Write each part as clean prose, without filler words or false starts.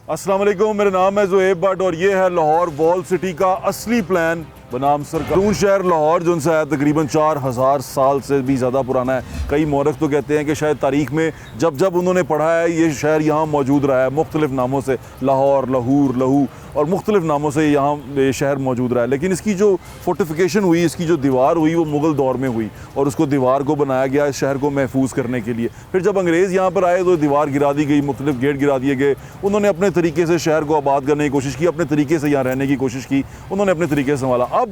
अस्सलाम वालेकुम, मेरा नाम है ज़ुहैब भट्ट और ये है लाहौर वॉल सिटी का असली प्लान बनाम सरकार। शहर लाहौर जो उनसे है तकरीबन 4000 साल से भी ज़्यादा पुराना है। कई मौरख तो कहते हैं कि शायद तारीख़ में जब जब उन्होंने पढ़ा है ये शहर यहाँ मौजूद रहा है, मुख्तलिफ़ नामों से, लाहौर, लहूर, लहू और मुख्तलिफ़ नामों से यहाँ ये शहर मौजूद रहा है। लेकिन इसकी जो फोर्टिफिकेशन हुई, इसकी जो दीवार हुई वो मुग़ल दौर में हुई और उसको दीवार को बनाया गया इस शहर को महफूज करने के लिए। फिर जब अंग्रेज़ यहाँ पर आए तो दीवार गिरा दी गई, मुख्तलिफ़ गेट गिरा दिए गए। उन्होंने अपने तरीके से शहर को आबाद करने की कोशिश की, अपने तरीके से यहाँ रहने की कोशिश की, उन्होंने अपने तरीके से संभाला। अब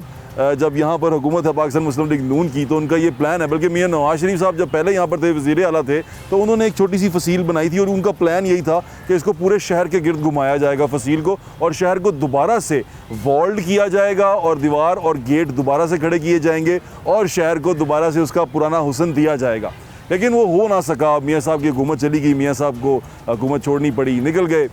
जब यहाँ पर हुकूमत है पाकिस्तान मुस्लिम लीग नून की, तो उनका ये प्लान है, बल्कि मियां नवाज शरीफ साहब जब पहले यहाँ पर थे, वज़ीर आला थे, तो उन्होंने एक छोटी सी फसील बनाई थी और उनका प्लान यही था कि इसको पूरे शहर के गिर्द घुमाया जाएगा फसील को, और शहर को दोबारा से वॉल्ड किया जाएगा और दीवार और गेट दोबारा से खड़े किए जाएंगे और शहर को दोबारा से उसका पुराना हुस्न दिया जाएगा। लेकिन वो हो ना सका। मियाँ साहब की हुकूमत चली गई, मियाँ साहब को हुकूमत छोड़नी पड़ी, निकल गए।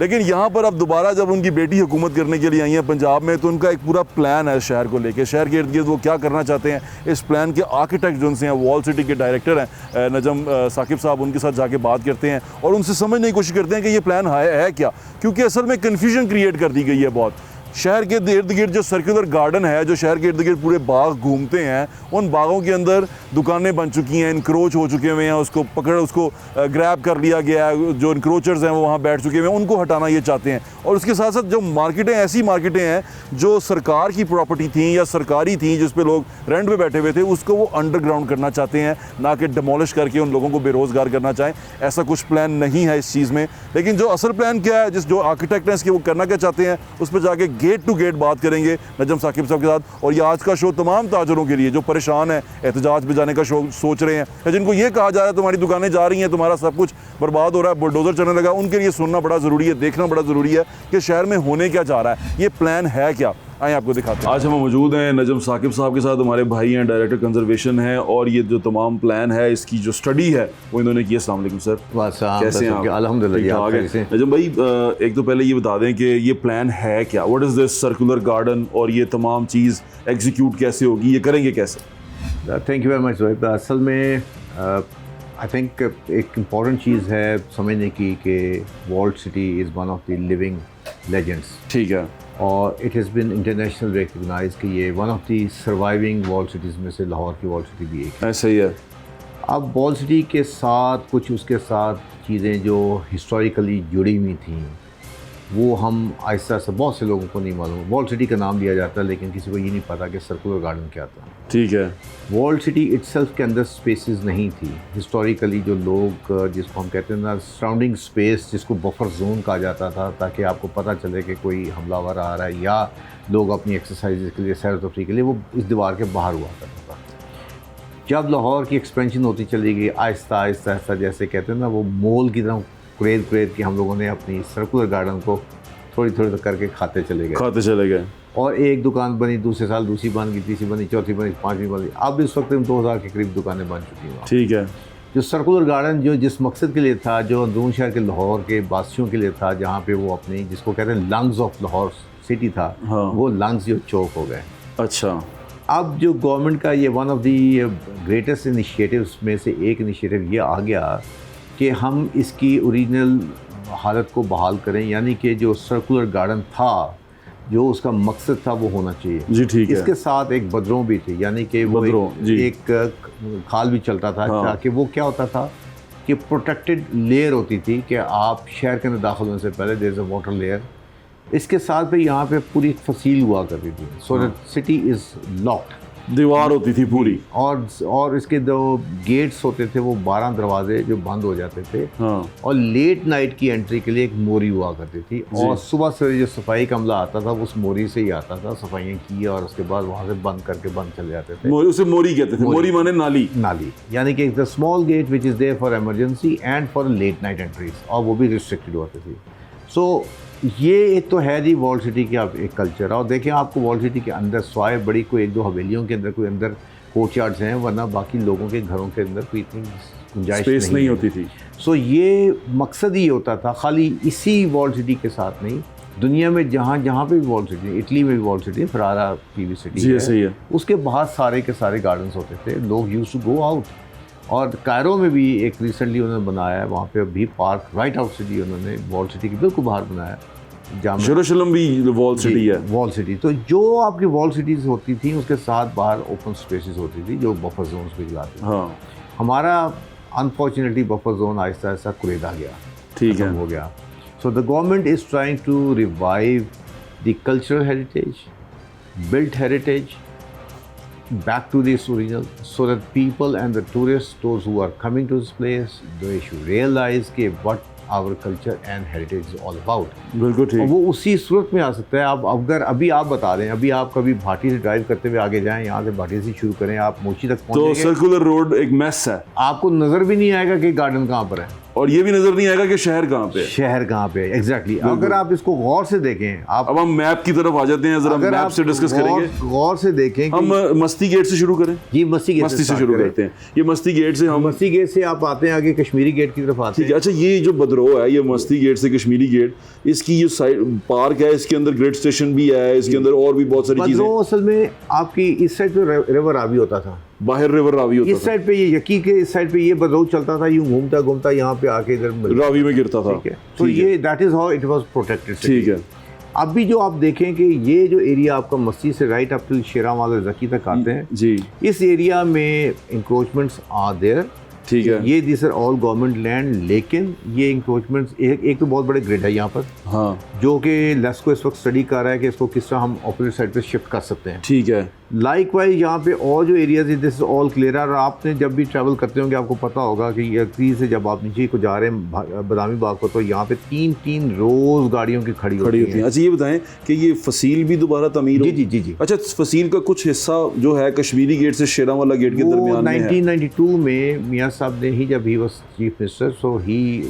लेकिन यहाँ पर अब दोबारा जब उनकी बेटी हुकूमत करने के लिए आई हैं पंजाब में, तो उनका एक पूरा प्लान है शहर को लेके, शहर के इर्द गिर्द वो क्या करना चाहते हैं। इस प्लान के आर्किटेक्ट जो उनसे हैं, वॉल सिटी के डायरेक्टर हैं नजम साकिब साहब, उनके साथ जाके बात करते हैं और उनसे समझने की कोशिश करते हैं कि ये प्लान है क्या, क्योंकि असल में कन्फ्यूजन क्रिएट कर दी गई है बहुत। शहर के इर्द गिर्द जो सर्कुलर गार्डन है, जो शहर के इर्द गिर्द पूरे बाग घूमते हैं, उन बागों के अंदर दुकानें बन चुकी हैं, इनक्रोच हो चुके हुए हैं, उसको ग्रैब कर लिया गया है। जो इनक्रोचर्स हैं वो वहाँ बैठ चुके हुए हैं, उनको हटाना ये चाहते हैं। और उसके साथ साथ जो मार्केटें, ऐसी मार्केटें हैं जो सरकार की प्रॉपर्टी थी या सरकारी थी, जिस पे लोग रेंट पे बैठे हुए थे, उसको वो अंडरग्राउंड करना चाहते हैं, ना कि डिमोलिश करके उन लोगों को बेरोज़गार करना चाहें। ऐसा कुछ प्लान नहीं है इस चीज़ में। लेकिन जो असल प्लान क्या है, जो आर्किटेक्ट हैं इसके, वो करना क्या चाहते हैं, उस पर जाके गेट टू गेट बात करेंगे नजम साकिब साहब के साथ। और ये आज का शो तमाम ताजरों के लिए जो परेशान है, एहतजाज पे जाने का शो सोच रहे हैं, या जिनको ये कहा जा रहा है तुम्हारी दुकानें जा रही हैं, तुम्हारा सब कुछ बर्बाद हो रहा है, बुलडोजर चलने लगा, उनके लिए सुनना बड़ा ज़रूरी है, देखना बड़ा ज़रूरी है कि शहर में होने क्या जा रहा है, ये प्लान है क्या। आइए आपको दिखाते हैं। आज हम मौजूद हैं नजम साकिब साहब के साथ, हमारे भाई हैं, डायरेक्टर कंजर्वेशन है, और ये जो तमाम प्लान है, इसकी जो स्टडी है वो इन्होंने की। अस्सलाम वालेकुम सर, कैसे हैं आप? अल्हम्दुलिल्लाह। नजम भाई, एक तो पहले ये बता दें कि ये प्लान है क्या, what is this circular garden, और ये तमाम चीज़ एग्जीक्यूट कैसे होगी, ये करेंगे कैसे? Thank you very much Zuhaib. असल में आई थिंक एक इम्पॉर्टेंट चीज़ है समझने की कि walled city is one of the living legends. ठीक है। और it has been international recognise कि ये one of the surviving wall cities में से लाहौर की वॉल सिटी भी एक है। ऐसा ही है। अब वॉल सिटी के साथ कुछ उसके साथ चीज़ें जो हिस्टोरिकली जुड़ी हुई थी, वो हम आहिस्ता आहिस्ता, बहुत से लोगों को नहीं मालूम। वॉल सिटी का नाम लिया जाता है लेकिन किसी को ये नहीं पता कि सर्कुलर गार्डन क्या था। ठीक है। वॉल सिटी इटसेल्फ के अंदर स्पेसेस नहीं थी हिस्टोरिकली। जो लोग, जिसको हम कहते हैं ना सराउंडिंग स्पेस, जिसको बफर जोन कहा जाता था, ताकि आपको पता चले कि कोई हमलावर आ रहा है या लोग अपनी एक्सरसाइज के लिए, सैर तफरी के लिए, वो इस दीवार के बाहर हुआ करता था। जब लाहौर की एक्सपेंशन होती चली गई आहिस्ता आहिस्ता आहिस्ता, जैसे कहते हैं ना, वो मोल की तरह कुरेद के हम लोगों ने अपनी सर्कुलर गार्डन को थोड़ी थोड़ी करके खाते चले गए। और एक दुकान बनी, दूसरे साल दूसरी बन गई, तीसरी बनी, चौथी बनी, पांचवी बनी। अब इस वक्त 2000 के करीब दुकानें बन चुकी हैं। ठीक है। जो सर्कुलर गार्डन जो जिस मकसद के लिए था, जो अंदरून शहर के लाहौर के वासियों के लिए था, जहाँ पे वो अपनी, जिसको कहते हैं लंग्स ऑफ लाहौर सिटी था, हाँ। वो लंग्स जो चौक हो गए। अच्छा। अब जो गवर्नमेंट का ये one of the greatest initiatives में से एक इनिशिएटिव ये आ गया कि हम इसकी ओरिजिनल हालत को बहाल करें, यानी कि जो सर्कुलर गार्डन था, जो उसका मकसद था, वो होना चाहिए। जी ठीक है। इसके साथ एक बदरों भी थी, यानी कि वो एक खाल भी चलता था। हाँ। ताकि वो क्या होता था कि प्रोटेक्टेड लेयर होती थी कि आप शहर के अंदर दाखिल होने से पहले there is a water layer. इसके साथ भी यहाँ पे पूरी फसील हुआ करती थी, so that city is locked. दीवार होती थी पूरी, और इसके जो गेट्स होते थे वो 12 दरवाजे जो बंद हो जाते थे। हाँ। और लेट नाइट की एंट्री के लिए एक मोरी हुआ करती थी, और सुबह से जो सफाई का अमला आता था वो उस मोरी से ही आता था, सफाइयाँ की और उसके बाद वहाँ से बंद करके बंद चले जाते थे। उसे मोरी कहते थे। मोरी माने नाली। नाली, यानी कि the small gate which is there for emergency and for late night entries, और वो भी रिस्ट्रिक्टेड होती थी। सो ये एक तो है जी वॉल सिटी की आप एक कल्चर। और देखिए, आपको वॉल सिटी के अंदर स्वाय बड़ी कोई एक दो हवेलियों के अंदर कोई अंदर कोर्टयार्ड्स हैं, वरना बाकी लोगों के घरों के अंदर कोई इतनी गुंजाइश नहीं होती थी। सो ये मकसद ही होता था, खाली इसी वॉल सिटी के साथ नहीं, दुनिया में जहाँ जहाँ पे भी वॉल सिटी, इटली में भी वॉल सिटी, फरारा की भी सिटी है, सही है, उसके बाहर सारे के सारे गार्डन्स होते थे। लोग यूज्ड टू गो आउट और कायरो में भी एक रिसेंटली उन्होंने बनाया है, वहाँ पे भी पार्क राइट आउट सिटी उन्होंने वॉल सिटी के बिल्कुल बाहर बनाया है। यरूशलेम भी वॉल सिटी है। वॉल सिटी, तो जो आपकी वॉल सिटीज़ होती थी उसके साथ बाहर ओपन स्पेसेस होती थी जो बफर जोन पे जाती थी। हाँ, हमारा unfortunately buffer zone Aahista Aahista कुरेदा गया, ठीक है, हो गया। So the government is trying to revive the cultural heritage, built heritage back to this original, so that people and the tourists, those who are coming to this place, they should realize कि what our culture and heritage is all about. बिल्कुल और ठीक। वो उसी सूरत में आ सकता है। आप अगर अभी आप बता दें, अभी आप कभी भाटी से ड्राइव करते हुए आगे जाएं, यहाँ से भाटी से शुरू करें, आप मोची तक तो पहुँचेंगे, सर्कुलर रोड एक मेस है, आपको नज़र भी नहीं आएगा कि गार्डन कहाँ पर है और ये भी नजर नहीं आएगा कि शहर कहाँ पे है। शहर कहाँ पे है। एग्जैक्टली अगर आप इसको गौर से देखें, आप अब हम मैप की तरफ आ जाते हैं, जरा अगर मैप आप से डिस्कस करेंगे। गौर से देखें कि हम मस्ती गेट से शुरू करें। ये मस्ती गेट मस्ती से शुरू करते हैं। ये मस्ती गेट से हम, मस्ती गेट से आप आते हैं, आगे कश्मीरी गेट की तरफ आते ठीक है। अच्छा, ये जो बदरो है, ये मस्ती गेट से कश्मीरी गेट, इसकी ये साइड पार्क है, इसके अंदर ग्रेट स्टेशन भी है, इसके अंदर और भी बहुत सारी हैं। चीजें। बदरो असल में आपकी इस साइड पे रिवर रावी होता था, बाहर रिवर रावी होता इस साइड पे ये यकी के इस साइड पे ये बदरो चलता था, यूं घूमता घूमता यहाँ पे आके इधर था, रावी में गिरता था। ठीक है, तो ये that is how it was protected. ठीक है। अब भी जो आप देखें कि ये जो एरिया आपका मस्ती से राइट अप टू शेरावाल जकी तक आते हैं जी, इस एरिया में इंक्रोचमेंट्स आर देयर, ठीक है। ये this are all government land, लेकिन ये इंक्रोचमेंट्स एक तो बहुत बड़े ग्रिड है यहाँ पर, हाँ, जो कि लेस्को इस वक्त स्टडी कर रहा है कि इसको किस तरह हम ऑपोजिट साइड पे शिफ्ट कर सकते हैं। ठीक है। लाइकवाइज यहाँ पे और जो एरियाज है दिस इज ऑल क्लियर है। और आपने जब भी ट्रैवल करते होंगे आपको पता होगा कि यकी से जब आप नीचे को जा रहे हैं बादामी बाग को, तो यहाँ पे 3-3 रोज गाड़ियों की खड़ी होती हैं। अच्छा, ये बताएं कि ये फसील भी दोबारा तमीर जी हो? जी जी जी। अच्छा, फसील का कुछ हिस्सा जो है कश्मीरी गेट से शेरावाला गेट के वो दरमियान में है। 1992 में मियाँ साहब ने ही, जब he was chief minister, so he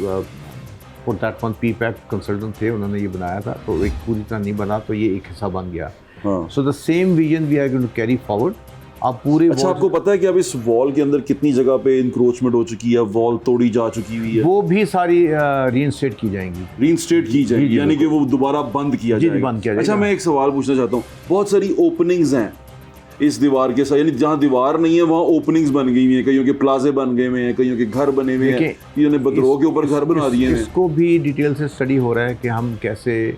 for that one पीपैक कंसल्टेंट थे, उन्होंने ये बनाया था, तो एक पूरी तरह नहीं बना, तो ये एक हिस्सा बन गया। हाँ। So the same vision we are going to carry forward. आप पूरे अच्छा, आपको पता है कि अब इस वॉल के अंदर कितनी जगह पे इंक्रोचमेंट हो चुकी है, वॉल तोड़ी जा चुकी हुई है? वो भी सारी रीइंस्टेट की जाएंगी, रीइंस्टेट की जाएगी, यानी कि वो दोबारा बंद किया जी, जाएगा। बंद किया अच्छा, जाएगा। मैं एक सवाल पूछना चाहता हूँ, बहुत सारी ओपनिंग्स हैं इस दीवार के साथ, यानी जहाँ दीवार नहीं है वहाँ ओपनिंग्स बन गई हुई हैं, कईयों के प्लाजे बन गए हुए हैं, कईयों के घर बने हुए हैं, इन्होंने बदरों के ऊपर घर बना दिए हैं। इसको भी डिटेल से स्टडी हो रहा है कि हम कैसे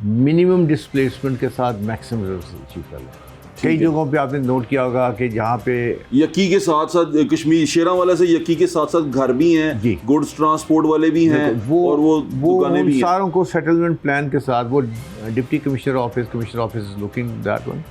मिनिमम डिस्प्लेसमेंट के साथ मैक्सिमम रिजल्ट्स अचीव कर लें। कई जगहों पे आपने नोट किया होगा कि जहाँ पे यकी के साथ साथ कश्मीर शेरावाला से यकी के साथ साथ घर भी हैं, गुड्स ट्रांसपोर्ट वाले भी हैं, और वो दुकानें भी हैं। सारों को सेटलमेंट प्लान के साथ, वो deputy commissioner office is looking that one.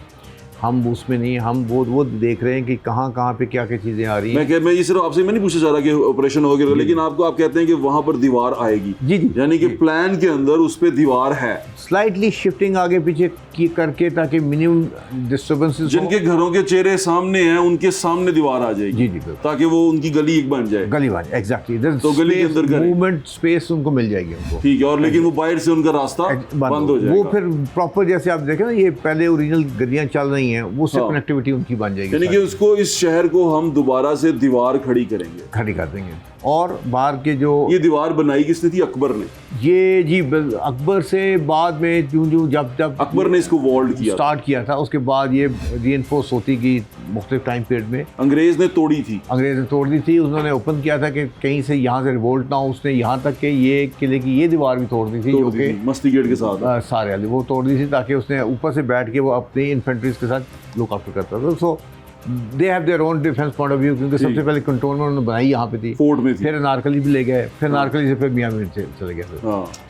हम उसमें नहीं, हम वो देख रहे हैं कि कहाँ पे क्या चीज़ें आ रही हैं। मैं ये सिर्फ आपसे मैं नहीं पूछना चाह रहा कि ऑपरेशन हो गया, लेकिन आप कहते हैं कि वहाँ पर दीवार आएगी। जी जी, यानी कि प्लान के अंदर उस पे दीवार है, स्लाइटली शिफ्टिंग आगे पीछे की करके, ताकि मिनिमम डिस्टर्बेंसेस, जिनके घरों के चेहरे सामने हैं उनके सामने दीवार आ जाएगी। जी जी, ताकि वो उनकी गली एक बन जाए, गली बन, एग्जैक्टली, तो गली के अंदर मूवमेंट स्पेस उनको मिल जाएगी उनको, ठीक है। और लेकिन वो बाहर से उनका रास्ता बंद हो जाएगा। वो फिर प्रॉपर, जैसे आप देखें ना, ये पहले ओरिजिनल गलियां चल रही हैं, वो से कनेक्टिविटी उनकी बन जाएगी, यानी कि उसको, इस शहर को हम दोबारा से दीवार खड़ी करेंगे, खड़ी कर देंगे। और बाहर के जो ये दीवार बनाई किसने थी? अकबर ने। ये जी अकबर से बाद में जो जब अकबर ने इसको वॉल्ड किया, स्टार्ट किया था, उसके बाद ये रीइंफोर्स होती गई मुख्तलिफ टाइम पीरियड में। अंग्रेज ने तोड़ी थी, अंग्रेज ने तोड़ दी थी, उन्होंने ओपन किया था कि कहीं से यहाँ से रिवोल्ट ना हो, उसने यहाँ तक कि ये किले की ये दीवार भी तोड़ दी थी, जो कि मस्ती गेट के साथ सारे वाली वो तोड़ दी थी, ताकि उसने ऊपर से बैठ के वो अपनी इन्फेंट्रीज के साथ लुक आफ्टर करता था। So they have their own defence point of view, क्योंकि सबसे पहले कंटोनमेंट उन्होंने बनाई यहाँ पे थी, फोर्ट में थी, फिर नारकली भी ले गए, फिर नारकली से फिर मियाँ मीर चले गए।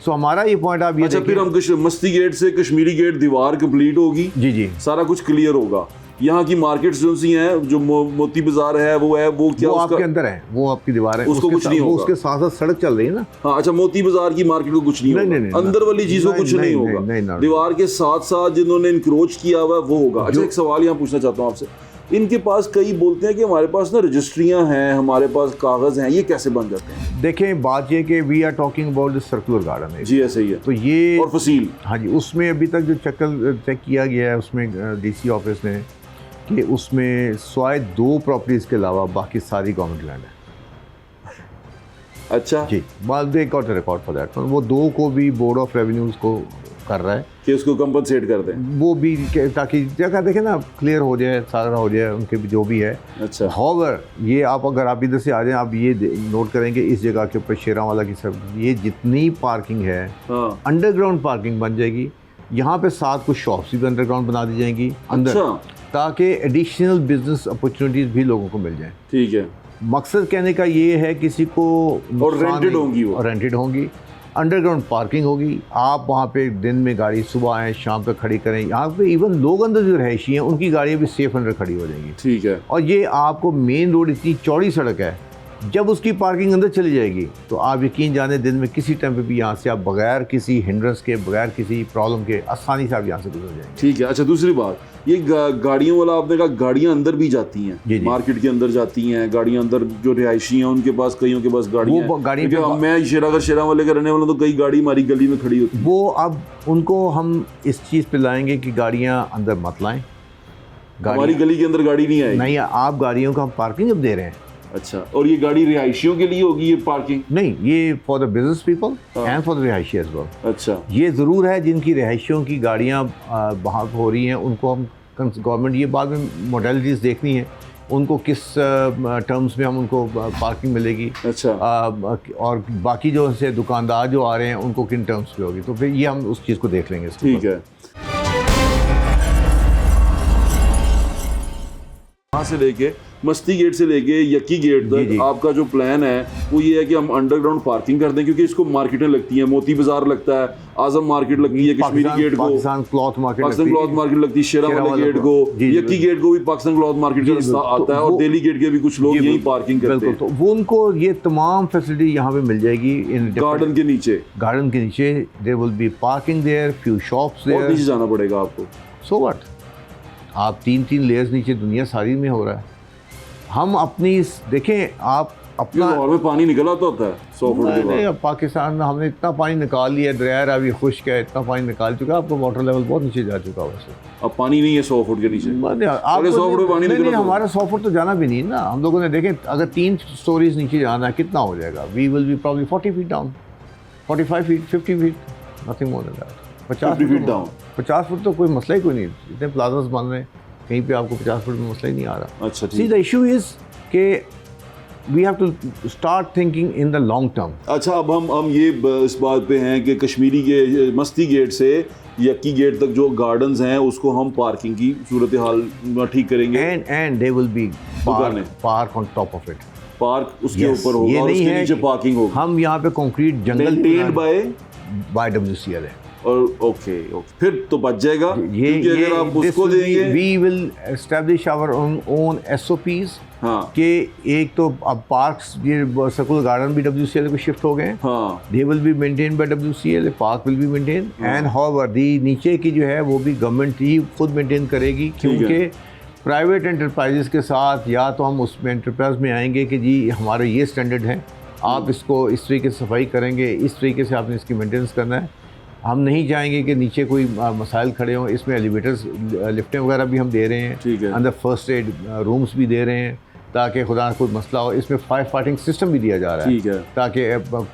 सो हमारा ये पॉइंट आप ये अच्छा, फिर हम मस्ती गेट से कश्मीरी गेट दीवार कंप्लीट होगी, जी जी, सारा कुछ क्लियर होगा। यहाँ की मार्केट्स जो सी हैं, जो मोती बाजार है, वो क्या वो आपके अंदर है, वो आपकी दीवार है, उसको कुछ नहीं होगा, उसके साथ साथ सड़क चल रही है ना। हाँ, अच्छा, मोती बाजार की मार्केट को कुछ नहीं होगा, अंदर वाली चीज को कुछ नहीं होगा, दीवार के साथ साथ जिन्होंने इंक्रोच किया हुआ है वो होगा। अच्छा, एक सवाल यहाँ पूछना चाहता हूँ आपसे, इनके पास कई बोलते हैं कि हमारे पास ना रजिस्ट्रियां हैं, हमारे पास कागज हैं, ये कैसे बन जाते हैं? देखें, बात ये कि we are talking about the circular garden है जी, ऐसे ही है, तो ये और फसील, हाँ जी, उसमें अभी तक जो चेक किया गया है उसमें डीसी ऑफिस ने कि उसमें स्वाय 2 प्रॉपर्टीज़ के अलावा बाकी सारी गवर्नमेंट लैंड है। अच्छा जी, they got a record for that. वो 2 को भी बोर्ड ऑफ रेवेन्यूज़ को कर रहा है कि उसको कंपनसेट कर दें। वो भी ताकि जगह देखें ना क्लियर हो जाए, सारा हो जाए उनके भी जो भी है। अच्छा, हाउएवर ये आप अगर आप इधर से आ जाएं, आप ये नोट करेंगे इस जगह के ऊपर शेरांवाला की सब ये जितनी पार्किंग है हाँ, अंडरग्राउंड पार्किंग बन जाएगी। यहाँ पे साथ कुछ शॉप्स भी अंडरग्राउंड बना दी जाएंगी अंदर, अच्छा, ताकि एडिशनल बिजनेस अपॉर्चुनिटीज़ भी लोगों को मिल जाएं। ठीक है। मकसद कहने का ये है किसी को और रेंटेड होंगी वो, और रेंटेड होंगी, अंडरग्राउंड पार्किंग होगी। आप वहाँ पे दिन में गाड़ी सुबह आएँ शाम पे खड़ी करें। यहाँ पे इवन लोग अंदर जो रहायशी हैं उनकी गाड़ियाँ भी सेफ अंदर खड़ी हो जाएंगी। ठीक है। और ये आपको मेन रोड इतनी चौड़ी सड़क है, जब उसकी पार्किंग अंदर चली जाएगी तो आप यकीन जाने दिन में किसी टाइम पे भी यहाँ से आप बगैर किसी हिंड्रेंस के, बगैर किसी प्रॉब्लम के आसानी से आप यहाँ से गुजर जाएंगे। ठीक है। अच्छा, दूसरी बात, ये गाड़ियों वाला आपने कहा गाड़ियाँ अंदर भी जाती हैं, जी, जी। मार्केट के अंदर जाती हैं गाड़ियाँ अंदर, जो रिहायशी हैं उनके पास, कईयों के पास गाड़ियाँ हैं। गाड़ी क्योंकि अब मैं शेरावाले का रहने वाला हूं, तो कई गाड़ी हमारी गली में खड़ी होती है। वो अब उनको हम इस चीज़ पे लाएंगे कि गाड़ियाँ अंदर मत लाएं। हमारी गली के अंदर गाड़ी नहीं आएगी। नहीं, आप गाड़ियों का हम पार्किंग अब दे रहे हैं। अच्छा, और ये गाड़ी रिहायशियों के लिए होगी ये पार्किंग? नहीं, ये for the business people and for the रिहायशी एज वेल। अच्छा, ये ज़रूर है जिनकी रिहायशियों की गाड़ियाँ वहाँ हो रही हैं उनको हम गवर्नमेंट ये बाद में मोडेलिटीज़ देखनी है उनको किस टर्म्स में हम उनको पार्किंग मिलेगी। अच्छा, और बाकी जो से दुकानदार जो आ रहे हैं उनको किन टर्म्स पे होगी, तो फिर ये हम उस चीज़ को देख लेंगे। ठीक है। वहाँ से लेके मस्ती गेट से लेके यक्की गेट जी, तक जी। आपका जो प्लान है वो ये है कि हम अंडरग्राउंड पार्किंग कर दें, क्योंकि इसको मार्केटें लगती हैं, मोती बाजार लगता है, आजम मार्केट लगती है, कश्मीरी गेट को Pakistan cloth market Pakistan cloth market लगती है, शेरावाला गेट को, यक्की गेट को भी पाकिस्तान क्लॉथ मार्केट का रास्ता आता है, और दिल्ली गेट के भी कुछ लोग यहीं पार्किंग करते हैं। तो वो उनको ये तमाम फैसिलिटी यहाँ पे मिल जाएगी इन गार्डन के नीचे। गार्डन के नीचे there will be parking there, few shops और देयर। नीचे जाना पड़ेगा आपको। सो व्हाट, आप 3-3 लेयर्स नीचे, दुनिया सारी में हो रहा है। हम अपनी देखें, आप अपना लाहौर में पानी निकल आता होता है 100 फुट के बाद। नहीं, पाकिस्तान में हमने इतना पानी निकाल लिया, दरिया अभी खुश्क है, इतना पानी निकाल चुका है, आपका वाटर लेवल बहुत नीचे जा चुका है। वैसे अब पानी नहीं है 100 फुट के नीचे। आपको 100 फुट में पानी नहीं, निकला तो- हमारा 100 फुट तो जाना भी नहीं ना। हम लोगों ने देखें अगर 3 स्टोरीज नीचे जाना है कितना हो जाएगा, we will be probably 40 feet down, 45 feet, 50 feet, nothing more than that. 50 feet down. 50 foot तो कोई मसला ही कोई नहीं। इतने प्लाजास बन रहे हैं, कहीं पे आपको 50 फुट में मसला ही नहीं आ रहा। अच्छा, सी ठीक। द इशू इज के we have to start thinking in the long term. अच्छा, अब हम ये इस बात पे हैं कि कश्मीरी के मस्ती गेट से यक्की गेट तक जो गार्डन्स हैं उसको हम पार्किंग की सूरत हाल ठीक करेंगे, and they will B park on top of it. Park उसके Yes, ऊपर होगा ये और नहीं उसके है नीचे कि पार्किंग होगी, हम यहाँ पे concrete jungle maintained by WCL है। और ओके, फिर तो बच जाएगा, क्योंकि अगर आप उसको देंगे। We will establish our own SOPs हाँ, कि एक तो अब पार्क्स, ये सर्कुलर गार्डन भी WCL को शिफ्ट हो गए हैं। हाँ, they will be maintain by WCL, park will be maintain and however the नीचे की जो है वो भी गवर्नमेंट ही खुद मेंटेन करेगी, क्योंकि प्राइवेट एंटरप्राइजेस के साथ या तो हम उसमें एंटरप्राइज में आएंगे कि जी हमारे ये स्टैंडर्ड है, आप इसको इस तरीके से सफाई करेंगे, इस तरीके से आपने इसकी मेंटेनेंस करना है। हम नहीं चाहेंगे कि नीचे कोई मसाइल खड़े हों। इसमें एलिवेटर्स, लिफ्टें वगैरह भी हम दे रहे हैं, ठीक है। अंदर फर्स्ट एड रूम्स भी दे रहे हैं ताकि खुदा कोई मसला हो। इसमें फायर फाइटिंग सिस्टम भी दिया जा रहा है, ठीक है, ताकि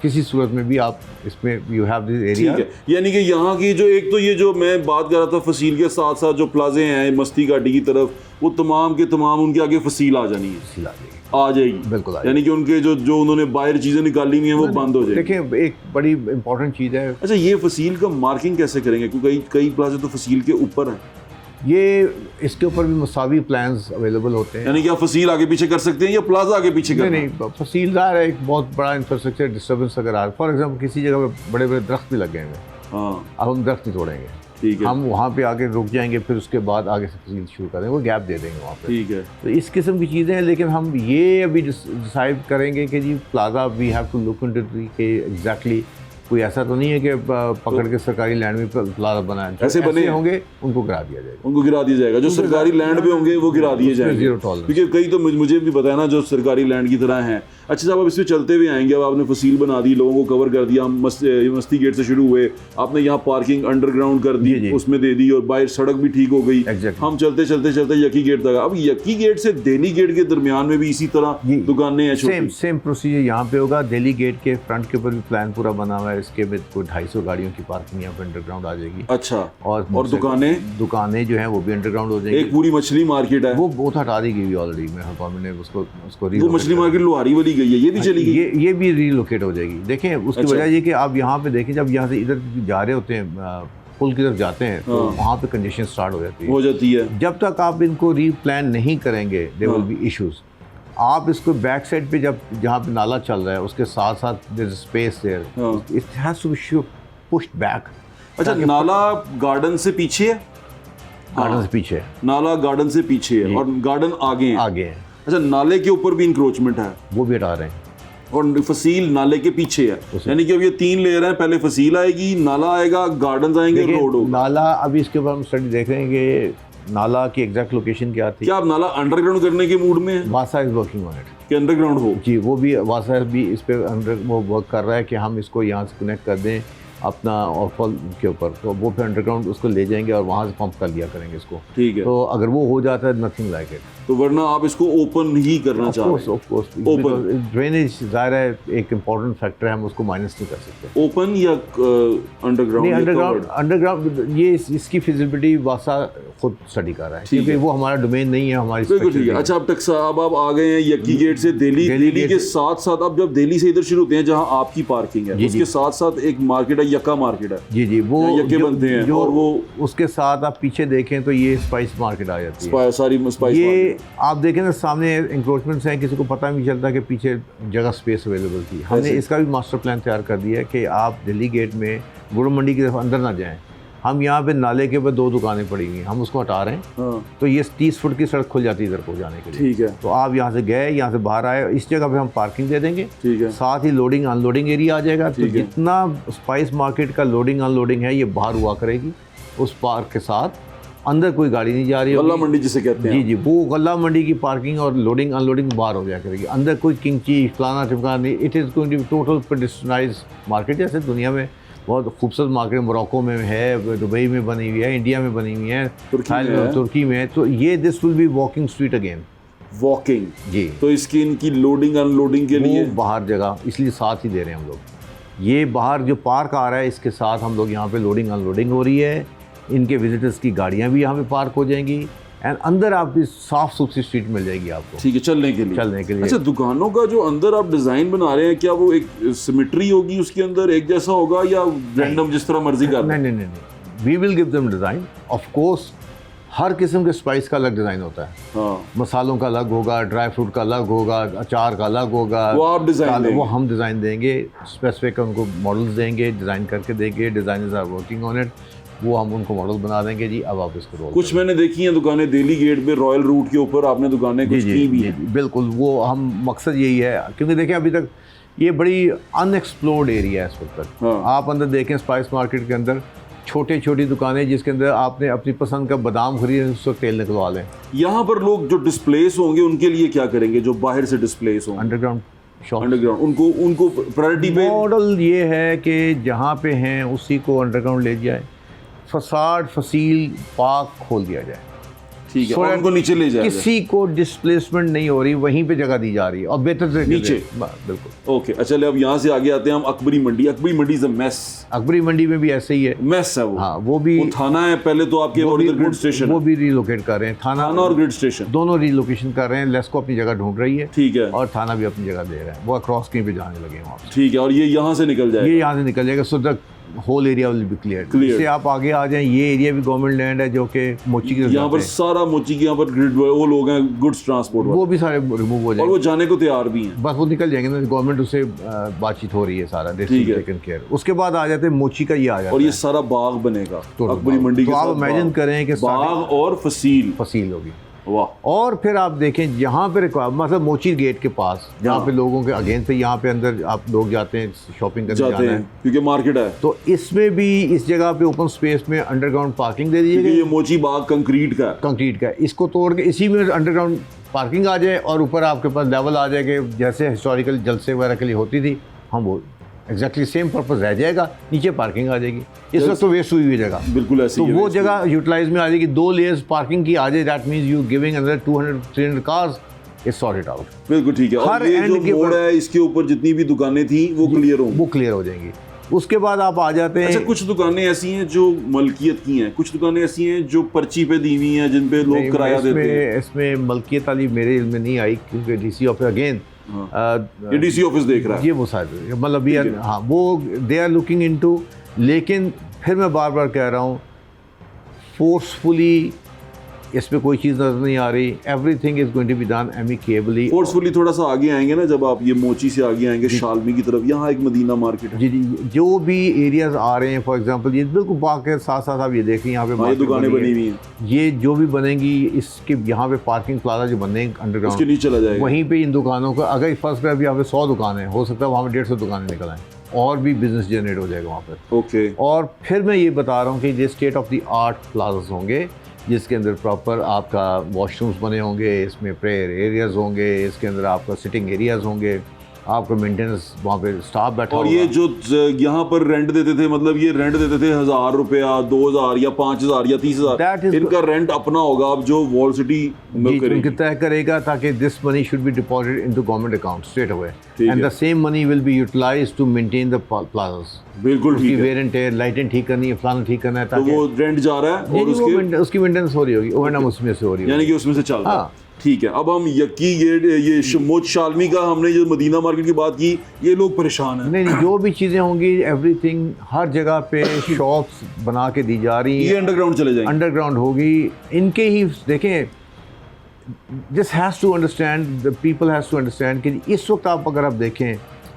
किसी सूरत में भी आप इसमें यू हैव दिस एरिया। ठीक है। यानी कि यहाँ की जो एक तो ये जो मैं बात कर रहा था फसील के साथ साथ जो प्लाजे हैं मस्ती घाटी की तरफ, वो तमाम के तमाम उनके आगे फसील आ जानी है, आ जाएगी, बिल्कुल आ यानी कि उनके जो उन्होंने बाहर चीज़ें निकाली हुई हैं वो बंद हो जाएगी। देखिए, एक बड़ी इंपॉर्टेंट चीज़ है। अच्छा, ये फसील का मार्किंग कैसे करेंगे, क्योंकि कई प्लाजे तो फसील के ऊपर हैं, ये इसके ऊपर भी मसावी प्लान्स अवेलेबल होते हैं। यानी कि आप फसील आगे पीछे कर सकते हैं या प्लाजा आगे पीछे करना है? नहीं, फसीलदार है, एक बहुत बड़ा इंफ्रास्ट्रक्चर डिस्टर्बेंस अगर आ रहा है, फॉर एग्जाम्पल किसी जगह पे बड़े बड़े दरख्त भी लग गए हैं, हाँ, अब हम दरख्त नहीं तोड़ेंगे, ठीक है, हम वहाँ पे आके रुक जाएंगे, फिर उसके बाद आगे से फसील शुरू कर देंगे, वो गैप दे देंगे वहाँ पे। ठीक है। तो इस किस्म की चीज़ें हैं, लेकिन हम ये अभी डिसाइड करेंगे कि जी plaza we have to look into के एग्जैक्टली कोई ऐसा तो नहीं है कि पकड़ के सरकारी लैंड में प्लाजा बनाए, ऐसे बने होंगे उनको गिरा दिया जाएगा, उनको गिरा दिया जाएगा, जो सरकारी लैंड पे होंगे वो गिरा दिए जाएंगे, जीरो टॉलरेंस। क्योंकि कई तो मुझे भी पता है ना जो सरकारी लैंड की तरह हैं। अच्छा साहब, अब इसमें चलते हुए आएंगे, अब आपने फसील बना दी, लोगों को कवर कर दिया, हम मस्ती गेट से शुरू हुए, आपने यहाँ पार्किंग अंडरग्राउंड कर दी, उसमें दे दी, और बाहर सड़क भी ठीक हो गई। हम चलते चलते चलते यक्की गेट तक। अब यक्की गेट से दिल्ली गेट के दरमियान में भी इसी तरह दुकानें हैं, सेम प्रोसीजर यहाँ पे होगा। दिल्ली गेट के फ्रंट के ऊपर भी प्लान पूरा बना हुआ है, इसके में कोई 250 गाड़ियों की पार्किंग यहाँ पे अंडरग्राउंड आ जाएगी। अच्छा, और दुकानें जो हैं वो भी अंडरग्राउंड हो जाएगी। एक पूरी मछली मार्केट है, वो बहुत हटा दी गई ऑलरेडी, मैं गवर्नमेंट ने उसको वो मछली मार्केट लोहारी वाली गई है, ये भी चली गई, ये भी रीलोकेट हो जाएगी। देखें उसकी वजह ये कि आप यहाँ पे देखें, जब यहाँ से इधर जा रहे होते हैं पुल की तरफ जाते हैं तो वहाँ पे कंजेशन स्टार्ट हो जाती है। जब तक आप इनको रीप्लान नहीं करेंगे देयर विल बी इश्यूज। आप इसको बैक साइड पे जहाँ पे नाला चल रहा है उसके साथ साथ there is space there, it has to be pushed back. अच्छा, नाला गार्डन से पीछे है? गार्डन से पीछे है, नाला गार्डन से पीछे है और गार्डन आगे है। अच्छा, नाले के ऊपर भी इंक्रोचमेंट है, वो भी हटा रहे हैं और फसील नाले के पीछे है, यानी कि अब ये 3 लेयर हैं, पहले फसील आएगी, नाला आएगा, गार्डन्स आएंगे, रोड होगा। नाला अभी इसके ऊपर हम स्टडी देख रहे हैं कि नाला की एग्जैक्ट लोकेशन क्या थी। क्या आप नाला अंडरग्राउंड करने के मूड में हैं? वासा इज वर्किंग ऑन इट कि अंडरग्राउंड हो जी, वो भी वासा भी इस पे वो वर्क कर रहा है कि हम इसको यहाँ से कनेक्ट कर दें अपना ऑफल के ऊपर, तो वो फिर अंडरग्राउंड उसको ले जाएंगे और वहाँ से पंप कर लिया करेंगे इसको। ठीक है, तो अगर वो हो जाता है नथिंग लाइक इट। तो वरना आप इसको ओपन ही करना चाह रहे हैं? ऑफ कोर्स ओपन ड्रेनेज ज़ाहिर है एक इम्पोर्टेंट फैक्टर है, हम उसको माइनस नहीं कर सकते। ओपन या अंडरग्राउंड? नहीं, अंडरग्राउंड ये इसकी फिजिबिलिटी वासा खुद स्टडी कर रहा है, क्योंकि वो हमारा डोमेन नहीं है, हमारी। बिल्कुल ठीक है। अच्छा, अब तक अब आप आ गए हैं यक्की गेट से दिल्ली के साथ साथ, अब जब दिल्ली से इधर शुरू होते हैं जहाँ आपकी पार्किंग है, उसके साथ साथ एक मार्केट है, यक्का मार्केट है। जी, वो यक्के बनते हैं, और वो उसके साथ आप पीछे देखें तो ये स्पाइस मार्केट आ जाती है, सारी स्पाइस ये आप देखें ना सामने इंक्रोचमेंट्स हैं, किसी को पता नहीं चलता कि पीछे जगह स्पेस अवेलेबल थी। हमने इसका भी मास्टर प्लान तैयार कर दिया है कि आप दिल्ली गेट में गुड़ मंडी की तरफ अंदर ना जाएं। हम यहाँ पे नाले के ऊपर 2 दुकानें पड़ी हुई हैं, हम उसको हटा रहे हैं। तो ये 30 फुट की सड़क खुल जाती है इधर को जाने के लिए। ठीक है, तो आप यहाँ से गए, यहाँ से बाहर आए, इस जगह पे हम पार्किंग दे देंगे। ठीक है, साथ ही लोडिंग अनलोडिंग एरिया आ जाएगा। तो जितना स्पाइस मार्केट का लोडिंग अनलोडिंग है ये बाहर हुआ करेगी, उस पार्क के साथ अंदर कोई गाड़ी नहीं जा रही है। गल्ला मंडी जिसे कहते हैं। जी, वो गल्ला मंडी की पार्किंग और लोडिंग अनलोडिंग बाहर हो जाया करेगी, अंदर कोई किंची फलाना टिमकाना नहीं। It is going to be total pedestrianised market. जैसे दुनिया में बहुत खूबसूरत मार्केट मोरक्को में है, दुबई में बनी हुई है, इंडिया में बनी हुई है, तुर्की में। तो ये this will be walking street again. Walking जी, तो इसकी इनकी लोडिंग अनलोडिंग के लिए बाहर जगह इसलिए साथ ही दे रहे हैं हम लोग। ये बाहर जो पार्क आ रहा है इसके साथ हम लोग यहाँ पे लोडिंग अनलोडिंग हो रही है, इनके विजिटर्स की गाड़ियाँ भी यहाँ पे पार्क हो जाएंगी, एंड अंदर आप साफ सुथरी स्ट्रीट मिल जाएगी आपको। ठीक है, चलने के लिए। अच्छा, दुकानों का जो अंदर आप डिज़ाइन बना रहे हैं, क्या वो एक सिमेट्री होगी उसके अंदर, एक जैसा होगा, या रैंडम जिस तरह मर्जी का? नहीं, we will give them design. Of course हर किस्म के स्पाइस का अलग डिज़ाइन होता है। हाँ, मसालों का अलग होगा, ड्राई फ्रूट का अलग होगा, अचार का अलग होगा, वो आप डिज़ाइन देंगे? वो हम डिज़ाइन देंगे, स्पेसिफिक उनको मॉडल्स देंगे, डिज़ाइन करके देंगे, designers are working on it, वो हम उनको मॉडल बना देंगे जी। अब आप इसको रोल कुछ मैंने देखी हैं दुकानें दिल्ली गेट पे, रॉयल रूट के ऊपर आपने दुकानें कुछ की भी हैं। बिल्कुल, वो हम मकसद यही है, क्योंकि देखें अभी तक ये बड़ी अनएक्सप्लोर्ड एरिया है इस वक्त तक। हाँ। आप अंदर देखें स्पाइस मार्केट के अंदर छोटी दुकानें जिसके अंदर आपने अपनी पसंद का बादाम खरीदे उसको तेल निकलवा लें। यहाँ पर लोग जो डिस्प्लेस होंगे उनके लिए क्या करेंगे, जो बाहर से डिस्प्लेस होंगे? अंडरग्राउंड शॉप, अंडरग्राउंड उनको प्रायोरिटी पे। मॉडल ये है कि जहाँ पे हैं उसी को अंडरग्राउंड ले जाए, फसाड फसील पार्क खोल दिया जाए। ठीक है, और उनको नीचे ले जाए, किसी को डिस्प्लेसमेंट नहीं हो रही, वहीं पे जगह दी जा रही है और बेहतर से नीचे। बिल्कुल। ओके, अच्छा, अब यहाँ से आगे आते हैं हम अकबरी मंडी। अकबरी मंडी इज अ मेस। अकबरी मंडी में भी ऐसे ही है, मेस है वो। हाँ, वो भी थाना है पहले तो आपके, और इधर ग्रिड स्टेशन, वो भी रिलोकेट कर रहे हैं। थाना और ग्रिड स्टेशन दोनों रिलोकेशन कर रहे हैं। लेस्को अपनी जगह ढूंढ रही है, ठीक है, और थाना भी अपनी जगह दे रहा है। वो अक्रॉस कहीं पे जाने लगे वहाँ। ठीक है, और ये यहाँ से निकल जाएगा, ये यहाँ से निकल जाएगा, so the whole area will be clear. इससे आप आगे आ जाएं, ये एरिया भी गवर्नमेंट लैंड है जो कि मोची की, यहाँ पर सारा मोची के यहाँ पर ग्रिड वो लोग हैं गुड्स ट्रांसपोर्ट, वो भी सारे रिमूव हो जाएंगे और वो जाने को तैयार भी हैं। बस वो निकल जाएंगे ना, गवर्नमेंट उससे बातचीत हो रही है सारा, टेकन केयर। उसके बाद आ जाते हैं मोची का, ये आ जाता है, और ये सारा बाग बनेगा अकबरी मंडी के। तो आप इमेजिन करें कि बाग और फसील होगी। वाह। और फिर आप देखें यहाँ पे मतलब मोची गेट के पास जहाँ पे लोगों के अगेंस्ट से यहाँ पे अंदर आप लोग जाते हैं शॉपिंग करने जाते हैं, क्योंकि मार्केट है। तो इसमें भी इस जगह पे ओपन स्पेस में अंडरग्राउंड पार्किंग दे दीजिएगा। ये मोची बाग कंक्रीट का है, इसको तोड़ के इसी में अंडरग्राउंड पार्किंग आ जाए और ऊपर आपके पास लेवल आ जाए कि जैसे हिस्टोरिकल जलसे वगैरह के लिए होती थी, हम वो एग्जैक्टली सेम पर्पस रह जाएगा, नीचे पार्किंग आ जाएगी। इस वक्त तो वेस्ट हुई जगह, बिल्कुल ऐसी, तो वो जगह यूटिलाइज में आ जाएगी। 2 लेयर्स पार्किंग की आ जाए, that means you giving another 200-300 cars, it's sorted out. बिल्कुल ठीक है। और ये जो मोड़ है इसके ऊपर जितनी भी दुकानें थी वो क्लियर हो जाएंगी। उसके बाद आप आ जाते हैं। अच्छा, कुछ दुकानें ऐसी हैं जो मलकियत की हैं, कुछ दुकानें ऐसी हैं जो पर्ची पे दी हुई हैं जिन पे लोग किराया देते हैं। इसमें मलकियत वाली मेरे इल्म में नहीं आई, क्योंकि डीसी ऑफिस अगेन ये डीसी ऑफिस देख रहा है ये वो सारे मतलब ये हाँ वो दे आर लुकिंग इनटू। लेकिन फिर मैं बार बार कह रहा हूँ, फोर्सफुली इसमें कोई चीज़ नज़र नहीं आ रही। Everything is going to be done amicably. Forcefully थोड़ा सा आगे आएंगे ना, जब आप ये मोची से आगे आएंगे शालमी की तरफ, यहाँ एक मदीना मार्केट है। जी जी, जो भी एरियाज आ रहे हैं, फॉर एग्जांपल ये बिल्कुल बाकी साथ साथ आप ये देखें यहाँ पे ये दुकानें बनी हुई हैं, ये जो भी बनेंगी इसके यहाँ पे पार्किंग प्लाजा जो बने अंडरग्राउंड उसके नीचे चला जाएगा, वहीं पे इन दुकानों का अगर फर्स्ट ग्राफ यहाँ पे 100 दुकानें हो सकता है वहाँ पे 150 दुकानें निकल आएँ और भी बिजनेस जनरेट हो जाएगा वहाँ पर। ओके। और फिर मैं ये बता रहा हूँ कि ये state of the art plazas होंगे जिसके अंदर प्रॉपर आपका वॉशरूम्स बने होंगे, इसमें प्रेयर एरियाज होंगे, इसके अंदर आपका सिटिंग एरियाज होंगे, आपका मेंटेनेंस वहाँ पे स्टाफ बैठा और ये जो यहाँ पर रेंट देते थे, मतलब ये रेंट देते थे 1000 रुपया, 2000 या 5000 या 30,000, इनका रेंट अपना होगा अब जो वॉल सिटी में करेगी, तय करेगा, ताकि this money should be deposited into government account straight away and the same money will be utilised to maintain the plazas. बिल्कुल ठीक है, वेयर एंड टेयर, लाइटें ठीक करनी है, फलाना ठीक करना है, तो वो रेंट जा रहा है और उसकी मेंटेनेंस हो रही होगी, ओवरनाम उसमें से हो रही होगी, यानी कि उसमें से चल रहा है। ठीक है, अब हम यकी ये मोच शालमी का हमने जो मदीना मार्केट की बात की, ये लोग परेशान हैं। नहीं जो भी चीज़ें होंगी एवरीथिंग हर जगह पे शॉप्स बना के दी जा रही हैं, ये अंडरग्राउंड चले जाएंगे, अंडरग्राउंड होगी इनके ही। देखें, this has to understand, the people has to understand कि इस वक्त आप अगर आप देखें,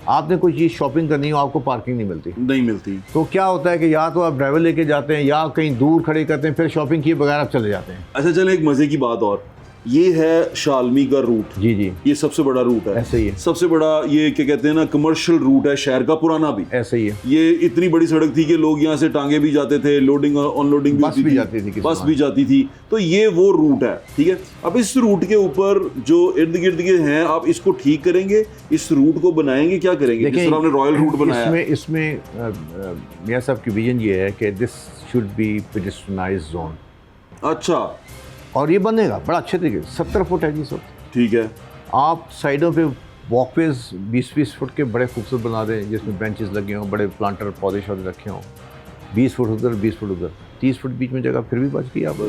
आपने कोई चीज़ शॉपिंग करनी हो, आपको पार्किंग नहीं मिलती, तो क्या होता है कि या तो आप ड्राइवर लेके जाते हैं या कहीं दूर खड़े करते हैं, फिर शॉपिंग किए बगैर आप चले जाते हैं। अच्छा चले, एक मजे की बात और, ये है शालमी का रूट। जी जी, ये सबसे बड़ा रूट है, ऐसे ही है, सबसे बड़ा ये क्या कहते हैं ना कमर्शियल रूट है शहर का, पुराना भी ऐसे ही है। ये इतनी बड़ी सड़क थी कि लोग यहाँ से टांगे भी जाते थे, लोडिंग अनलोडिंग बस भी जाती थी, बस भी जाती थी, तो ये वो रूट है। ठीक है, अब इस रूट के ऊपर जो इर्द गिर्द के हैं, आप इसको ठीक करेंगे, इस रूट को बनाएंगे, क्या करेंगे? जिस तरह आपने रॉयल रूट बनाया, इसमें मियां साहब की विजन ये है कि दिस शुड बी पेडेस्ट्रियनाइज्ड जोन। अच्छा, और ये बनेगा बड़ा अच्छे तरीके से, 70 फुट है जी सब। ठीक है, आप साइडों पे वॉकवेज 20-20 फुट के बड़े खूबसूरत बना दें, जिसमें बेंचेस लगे हों, बड़े प्लांटर पौधे शौधे रखे हों, 20 फुट उधर 20 फुट उधर, 30 फुट बीच में जगह फिर भी बच गई। आप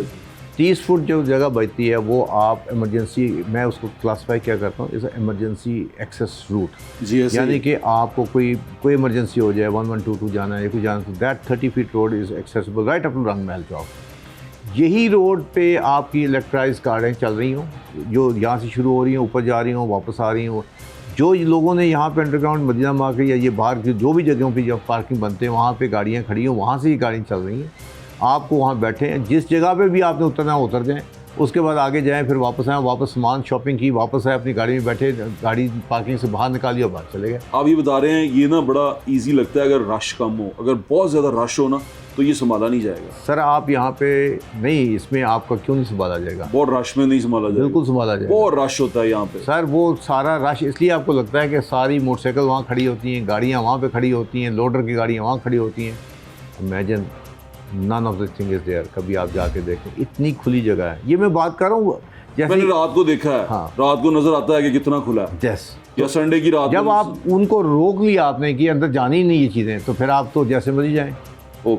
30 फुट जो जगह बचती है वो आप इमरजेंसी, मैं उसको क्लासीफाई क्या करता हूँ, इस इमरजेंसी एक्सेस रूट, यानी कि आपको कोई इमरजेंसी हो जाए, 1122 जाना है या कोई जाना, तो that 30 feet road is accessible right up to Rang Mahal चौक। यही रोड पे आपकी इलेक्ट्राइज कारें चल रही हों, जो यहाँ से शुरू हो रही हों, ऊपर जा रही हों, वापस आ रही हों, जो लोगों ने यहाँ पे अंडरग्राउंड मदीना मार्केट या ये बाहर की जो भी जगहों पे जब पार्किंग बनते हैं वहाँ पे गाड़ियाँ खड़ी हों, वहाँ से ही गाड़ियाँ चल रही हैं। आपको वहाँ बैठे हैं, जिस जगह पे भी आपने उतरना है उतर जाएँ, उसके बाद आगे जाएँ, फिर वापस आएँ, वापस सामान शॉपिंग की, वापस आए, अपनी गाड़ी में बैठे, गाड़ी पार्किंग से बाहर निकाली और बाहर चले गए। आप ये बता रहे हैं, ये ना बड़ा ईजी लगता है अगर रश कम हो, अगर बहुत ज़्यादा रश हो ना तो ये संभाला नहीं जाएगा। सर आप यहाँ पे नहीं, इसमें आपका क्यों नहीं संभाला जाएगा? बहुत रश में नहीं संभाला जाएगा, बिल्कुल संभाला जाएगा, बहुत रश होता है यहाँ पे। सर वो सारा रश इसलिए आपको लगता है कि सारी मोटरसाइकिल वहाँ खड़ी होती हैं, गाड़ियाँ वहाँ पे खड़ी होती हैं, लोडर की गाड़ियाँ वहाँ खड़ी होती हैं। Imagine none of the thing is there. कभी आप जाके देखें, इतनी खुली जगह है। ये मैं बात कर रहा हूँ जैसे मैंने रात को देखा है, हाँ, रात को नजर आता है कि कितना खुला है, या संडे की रात जब आप उनको रोक लिया आपने कि अंदर जानी ही नहीं ये चीज़ें, तो फिर आप तो जैसे मर्जी जाएं।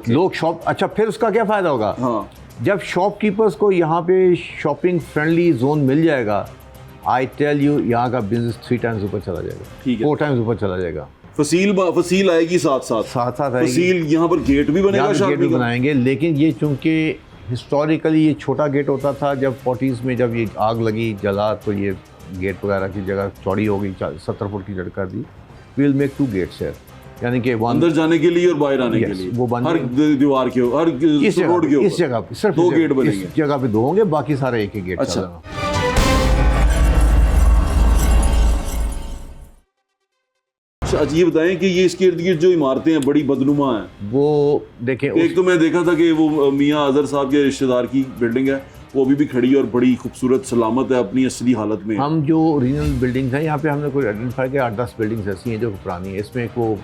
लोग शॉप, अच्छा फिर उसका क्या फ़ायदा होगा? हाँ, जब शॉपकीपर्स को यहाँ पे शॉपिंग फ्रेंडली जोन मिल जाएगा, आई टेल यू यहाँ का बिजनेस 3 टाइम्स ऊपर चला जाएगा, ठीक है, 4 टाइम्स ऊपर चला जाएगा। फसील आएगी साथ आएगी फसील, यहाँ पर गेट भी बनेगा, गेट भी बनाएंगे। लेकिन ये चूँकि हिस्टोरिकली ये छोटा गेट होता था, जब 40s में जब ये आग लगी जला, तो ये गेट वगैरह की जगह चौड़ी हो गई, 70 फुट की जगह कर दी। वी विल मेक 2 गेट्स है, यानी कि अंदर जाने के लिए और बाहर आने के लिए, वो हर दीवार के, हर रोड के, इस जगह पे सिर्फ 2 गेट बनेंगे, इस जगह पे 2 होंगे, बाकी सारे एक ही गेट। अच्छा, ये बताएं कि ये इसके इर्द गिर्द जो इमारतें हैं बड़ी बदनुमा हैं, वो देखें, एक तो मैं देखा था कि वो मियां अजहर साहब के रिश्तेदार की बिल्डिंग है, वो अभी भी खड़ी और बड़ी खूबसूरत सलामत है, अपनी असली हालत में। हम जो ओरिजिनल बिल्डिंग्स हैं यहाँ पे हमने कोई आइडेंटिफाई किया 8-10 बिल्डिंग्स ऐसी हैं जो पुरानी है। इसमें एक वो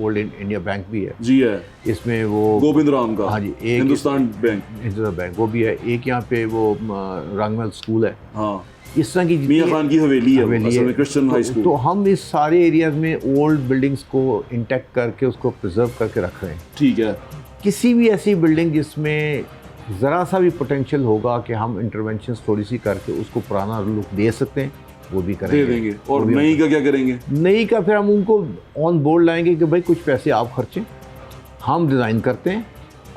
ओल्ड इंडिया बैंक भी है जी, है इसमें वो गोविंद राम का, हाँ जी, एक हिंदुस्तान बैंक वो भी है। एक यहाँ पे वो रंगमहल स्कूल है, हाँ, इस तरह की मियां खान की हवेली है, हवेली असल में है। Christian high school. तो हम इस सारे एरियाज में ओल्ड बिल्डिंग्स को इंटैक्ट करके उसको प्रिजर्व करके रख रहे हैं। ठीक है, किसी भी ऐसी बिल्डिंग जिसमें ज़रा सा भी पोटेंशियल होगा कि हम इंटरवेंशन थोड़ी सी करके उसको पुराना लुक दे सकते हैं, वो भी करेंगे, दे देंगे। और वो भी नई का क्या करेंगे? नई का फिर हम उनको ऑन बोर्ड लाएंगे कि भाई कुछ पैसे आप खर्चें, हम डिज़ाइन करते हैं,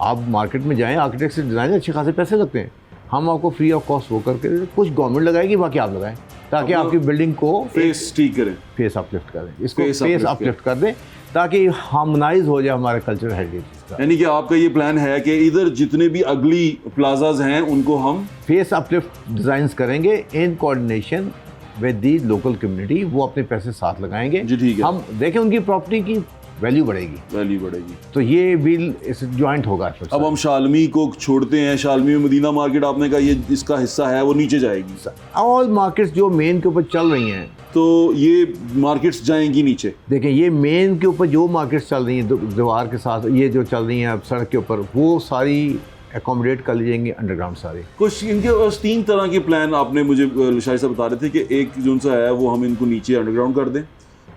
आप मार्केट में जाएं, आर्किटेक्ट से डिज़ाइन अच्छे खासे पैसे लगते हैं, हम आपको फ्री ऑफ कॉस्ट वो करके कुछ गवर्नमेंट लगाएगी, बाकी आप लगाएं, ताकि आपकी बिल्डिंग को फेस ठीक करें, फेस अपलिफ्ट करें, इसको Face फेस uplift अपलिफ्ट कर दें, ताकि हार्मोनाइज हो जाए हमारा कल्चरल हेरिटेज का। यानी कि आपका ये प्लान है कि इधर जितने भी अगली प्लाजाज हैं उनको हम फेस अपलिफ्ट डिज़ाइंस करेंगे in coordination with the local community, वो अपने पैसे साथ लगाएंगे। जी ठीक है, हम देखें उनकी प्रॉपर्टी की वैल्यू बढ़ेगी, वैल्यू बढ़ेगी। तो ये बिल इस ज्वाइंट होगा। अब हम शालमी को छोड़ते हैं, शालमी में मदीना मार्केट आपने कहा ये इसका हिस्सा है, वो नीचे जाएगी। ऑल मार्केट्स जो मेन के ऊपर चल रही हैं, तो ये मार्केट्स जाएंगी नीचे। देखें ये मेन के ऊपर जो मार्केट्स चल रही हैं दीवार के साथ, ये जो चल रही हैं अब सड़क के ऊपर, वो सारी एकोमोडेट कर ली जाएंगी अंडरग्राउंड सारे। कुछ इनके पास 3 तरह के प्लान आपने मुझे शायद साहब बता रहे थे कि एक जो सा है वो हम इनको नीचे अंडरग्राउंड कर दें,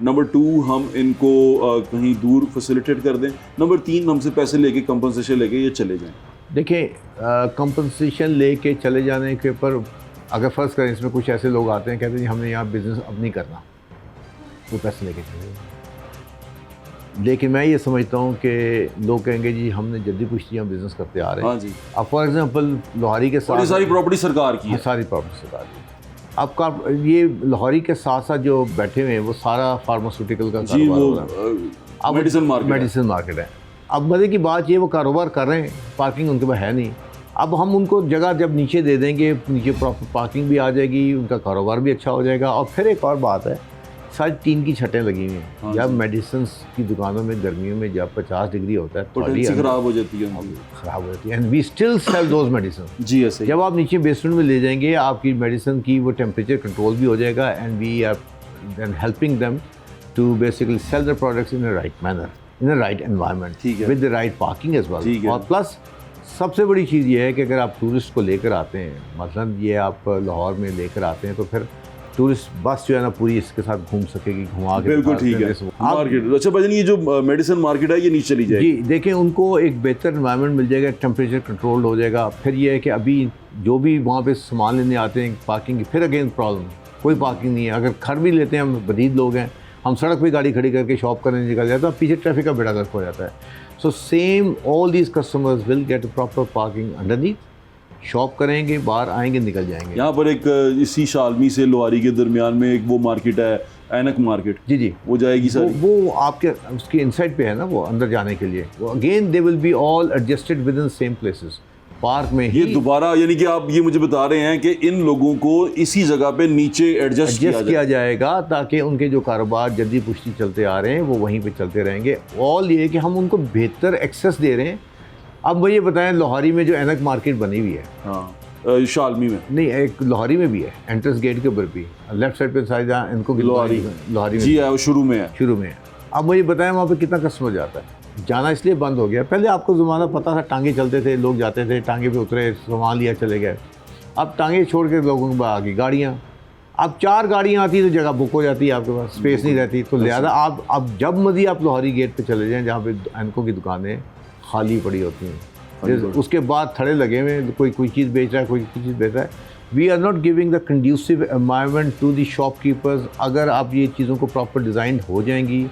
नंबर 2 हम इनको कहीं दूर फैसिलिटेट कर दें, नंबर 3 हमसे पैसे लेके कंपनसेशन लेके ये चले जाएं। देखें कंपनसेशन लेके चले जाने के ऊपर अगर फ़र्ज़ करें इसमें कुछ ऐसे लोग आते हैं कहते हैं हमने यहाँ बिज़नेस अब नहीं करना, वो पैसे लेके चले जाएं। लेकिन मैं ये समझता हूँ कि लोग कहेंगे जी हमने जल्दी पुश्ती हम बिज़नेस करते आ रहे हैं। हाँ जी, अब फॉर एग्जांपल लोहारी के और ये साथ सारी प्रॉपर्टी सरकार की है। सारी प्रॉपर्टी सरकार की। आपका ये लोहारी के साथ साथ जो बैठे हुए हैं वो सारा फार्मास्यूटिकल का जी, कारोबार वो हो रहा है। अब मेडिसिन मार्केट है। मेडिसिन मार्केट है। अब मज़े की बात ये वो कारोबार कर रहे हैं, पार्किंग उनके पास है नहीं। अब हम उनको जगह जब नीचे दे देंगे, नीचे प्रॉपर पार्किंग भी आ जाएगी, उनका कारोबार भी अच्छा हो जाएगा। और फिर एक और बात है, सारी टीन की छतें लगी हुई हैं। हाँ जब जी। मेडिसिन की दुकानों में गर्मियों में जब 50 डिग्री होता है पोटेंसी खराब हो जाती है उनकी। ख़राब हो जाती है, and we still sell those medicine. जी ऐसे ही। जब आप नीचे बेसमेंट में ले जाएंगे आपकी मेडिसिन की वो टेम्परेचर कंट्रोल भी हो जाएगा, and we are then helping them to basically sell the products in a right manner, in a right environment, ठीक है। With the right parking as ठीक वेल। है। और प्लस सबसे बड़ी चीज़ ये है कि अगर आप टूरिस्ट को लेकर आते हैं, मतलब ये आप लाहौर में लेकर आते हैं, तो फिर टूरिस्ट बस जो है ना पूरी इसके साथ घूम सकेगी, घुमा के बिल्कुल ठीक है। आप मार्केट अच्छा भाईजान, ये जो मेडिसिन मार्केट है ये नीचे चली जाएगी। जी देखें उनको एक बेहतर एनवायरनमेंट मिल जाएगा, टेम्परेचर कंट्रोल हो जाएगा। फिर ये है कि अभी जो भी वहाँ पे सामान लेने आते हैं पार्किंग की, फिर अगेन प्रॉब्लम, कोई पार्किंग नहीं है। अगर घर भी लेते हैं, हम बदीद लोग हैं, हम सड़क पे गाड़ी खड़ी करके शॉप करने निकल जाते हैं, पीछे ट्रैफिक का बेड़ा गर्क हो जाता है। So same all these customers will get proper parking underneath, shop करेंगे, बाहर आएंगे, निकल जाएंगे। यहाँ पर एक इसी शालमी से लोहारी के दरमियान में एक वो मार्केट है, ऐनक मार्केट, जी जी, वो जाएगी सारी। वो आपके उसके इनसाइड पे है ना, वो अंदर जाने के लिए वो again they will be all adjusted with in same places, park में ही ये दोबारा यानी कि आप ये मुझे बता रहे हैं कि इन लोगों को इसी जगह पे नीचे एडजस्ट किया जाएगा ताकि उनके जो कारोबार जल्दी पुश्ती चलते आ रहे हैं वो वहीं पे चलते रहेंगे। ऑल ये कि हम उनको बेहतर एक्सेस दे रहे हैं। अब मुझे बताएं लोहारी में जो ऐनक मार्केट बनी हुई है, हाँ शालमी में नहीं एक लोहारी में भी है, एंट्रेंस गेट के ऊपर भी लेफ्ट साइड पे साइड जहाँ इनको लोहारी में जी है, वो शुरू में है। शुरू में है। अब मुझे बताएं वहाँ पे कितना कस्टमर जाता है, जाना इसलिए बंद हो गया। पहले आपको ज़माना पता था, टांगे चलते थे, लोग जाते थे, टांगे पे उतरे, सामान लिया, चले गए। अब टांगे छोड़ के लोगों के पास आ गई गाड़ियाँ। अब 4 गाड़ियाँ आती तो जगह बुक हो जाती है, आपके पास स्पेस नहीं रहती। तो लिहाजा आप अब जब मर्जी आप लोहारी गेट पे चले जाएं, जहाँ पे ऐनकों की दुकानें खाली पड़ी होती हैं, उसके बाद थड़े लगे हुए, कोई चीज़ बेच रहा है, कोई चीज़ बेच रहा है। We are not giving the conducive environment to the shopkeepers. अगर आप ये चीज़ों को प्रॉपर डिज़ाइन हो जाएंगी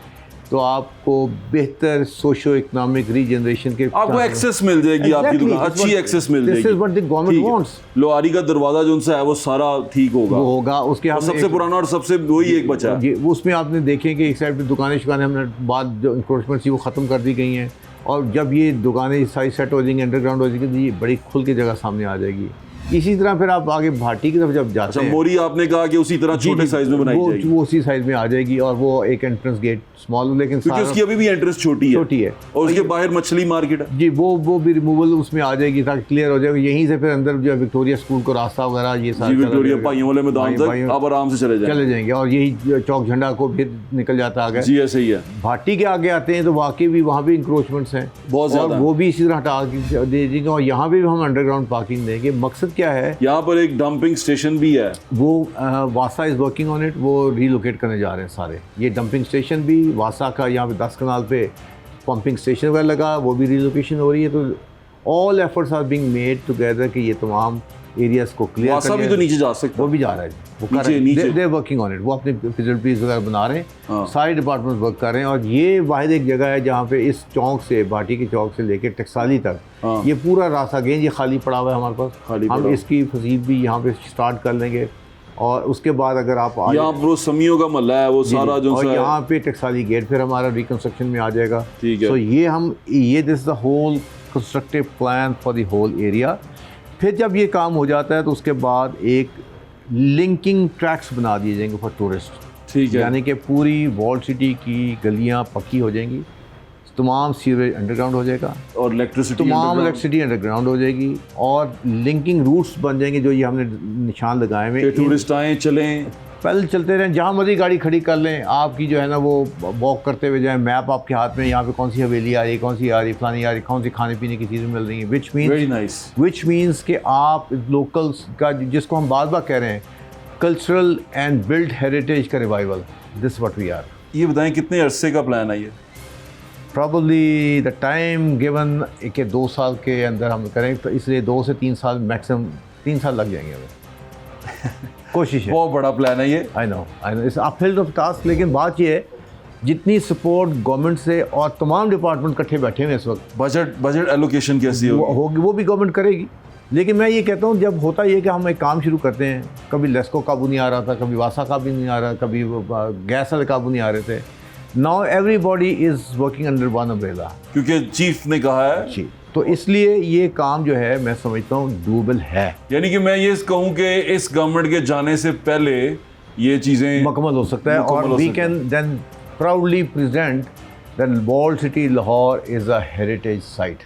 तो आपको बेहतर सोशो इकोनॉमिक रीजनरेशन के आपको एक्सेस मिल जाएगी, आपकी दुकान अच्छी एक्सेस मिल जाएगी। This is what the government wants. Lohari का दरवाजा जो उनसे है वो सारा ठीक होगा, वो होगा। उसके और सबसे पुराना और सबसे वही एक बचा है। उसमें आपने देखें कि एक साइड पे दुकानें हमने बाद जो इंक्रोचमेंट थी वो ख़त्म कर दी गई हैं, और जब ये दुकानें सारी सेट हो जाएंगी, अंडरग्राउंड हो जाएगी, तो ये बड़ी खुल के जगह सामने आ जाएगी। इसी तरह फिर आप आगे भाटी की तरफ जब जाते हैं, मोरी आपने कहा कि उसी तरह छोटे साइज में बनाई जाएगी, वो उसी साइज में आ जाएगी, और वो एक एंट्रेंस गेट स्मॉल, लेकिन क्योंकि उसकी अभी भी एंट्रेंस छोटी है और उसके बाहर मछली मार्केट है जी, वो भी रिमूवल उसमें आ जाएगी ताकि क्लियर हो जाएगा। यहीं से फिर अंदर जो विक्टोरिया स्कूल को रास्ता वगैरह ये सारा विक्टोरिया भाइयों वाले मैदान तक आप आराम से चले जाएंगे, और यही चौक झंडा को भी निकल जाता आगे। जी ऐसे ही है। भाटी के आगे आते हैं तो वाकई भी वहाँ भी इंक्रोचमेंट्स हैं बहुत ज़्यादा, वो भी इसी तरह हटा दे देंगे, और यहाँ भी हम अंडरग्राउंड पार्किंग देंगे। मकसद क्या क्या है, यहाँ पर एक डंपिंग स्टेशन भी है। वो वासा इज़ वर्किंग ऑन इट, वो रीलोकेट करने जा रहे हैं सारे। ये डंपिंग स्टेशन भी वासा का यहाँ पे 10 कनाल पे पंपिंग स्टेशन वगैरह लगा, वो भी रीलोकेशन हो रही है। तो all efforts are being made together कि ये तमाम एरियाज को क्लियर वासा भी तो नीचे जा सकता वो भी जा रहा है, वो कर नीचे- रहे हैं, दे वर्किंग ऑन इट, वो अपने फैसिलिटीज़ वगैरह बना रहे हैं। हाँ। सारे डिपार्टमेंट वर्क कर रहे हैं। और ये वाहिद एक जगह है जहाँ पे इस चौक से, भाटी के चौक से लेकर टकसाली तक हाँ। ये पूरा रास्ता गेंद ये खाली पड़ा हुआ है हमारे पास। खाली पड़ा हम हुआ। इसकी फसील भी यहाँ पे स्टार्ट कर लेंगे। और उसके बाद अगर आप आ यहाँ पर समियों का महल्ला है, वो सारा जो और सा है। यहाँ पे टकसाली गेट फिर हमारा रिकंस्ट्रक्शन में आ जाएगा। ठीक है। तो ये this the whole constructive plan for the whole area. फिर जब ये काम हो जाता है तो उसके बाद एक लिंकिंग ट्रैक्स बना दिए जाएंगे फॉर टूरिस्ट। ठीक है। यानी कि पूरी वॉल्ड सिटी की गलियाँ पक्की हो जाएंगी, तमाम सीवरेज अंडरग्राउंड हो जाएगा, और इलेक्ट्रिसिटी तमाम इलेक्ट्रिसिटी अंडरग्राउंड हो जाएगी, और लिंकिंग रूट्स बन जाएंगे जो ये हमने निशान लगाए हुए हैं। टूरिस्ट आए चलें, पैदल चलते रहें, जहाँ मर्जी गाड़ी खड़ी कर लें, आपकी जो है ना वो वॉक करते हुए जाएं, मैप आपके हाथ में, यहाँ पे कौन सी हवेली आ रही है, कौन सी आ रही, फलानी आ रही, कौन सी खाने पीने की चीज़ें मिल रही हैं, वेरी नाइस। विच मीन्स कि आप लोकल्स का जिसको हम बार बार कह रहे हैं कल्चरल एंड बिल्ड हेरिटेज का revival, this what we are. ये बताएं कितने अरसे का प्लान है ये? प्रॉबली द टाइम गिवन कि 2 साल के अंदर हम करें, तो इसलिए 2 से 3 साल मैक्सिमम, 3 साल लग जाएंगे हमें। कोशिश है, बहुत बड़ा प्लान है ये। I know it's uphill of task. लेकिन बात ये है जितनी सपोर्ट गवर्नमेंट से, और तमाम डिपार्टमेंट इकट्ठे बैठे हुए हैं इस वक्त, बजट एलोकेशन कैसी होगी? वो भी गवर्नमेंट करेगी। लेकिन मैं ये कहता हूँ जब होता ये कि हम एक काम शुरू करते हैं, कभी लेस्को काबू नहीं आ रहा था, कभी वासा काबू नहीं आ रहा, कभी गैस वाले काबू नहीं आ रहे थे। Now everybody is working under one umbrella, क्योंकि चीफ ने कहा है। जी, तो इसलिए ये काम जो है मैं समझता हूँ डूबल है। यानी कि मैं ये कहूँ कि इस गवर्नमेंट के जाने से पहले ये चीज़ें मुकम्मल हो सकता है, और we can then proudly present that walled city Lahore is a heritage site.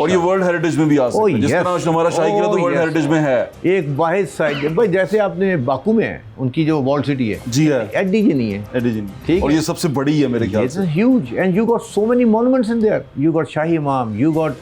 और ये वर्ल्ड हेरिटेज में भी आ सकता है, जिस तरह से हमारा शाही किला तो वर्ल्ड हेरिटेज में है। एक वाहिद साइट भाई, जैसे आपने बाकू में है उनकी जो वॉल्ड सिटी है, जी है, एडीजी नहीं है, एडीजी ठीक और है। ये सबसे बड़ी है मेरे ख्याल It's से। huge and you got so many monuments in there. You got Shahi Imam, you got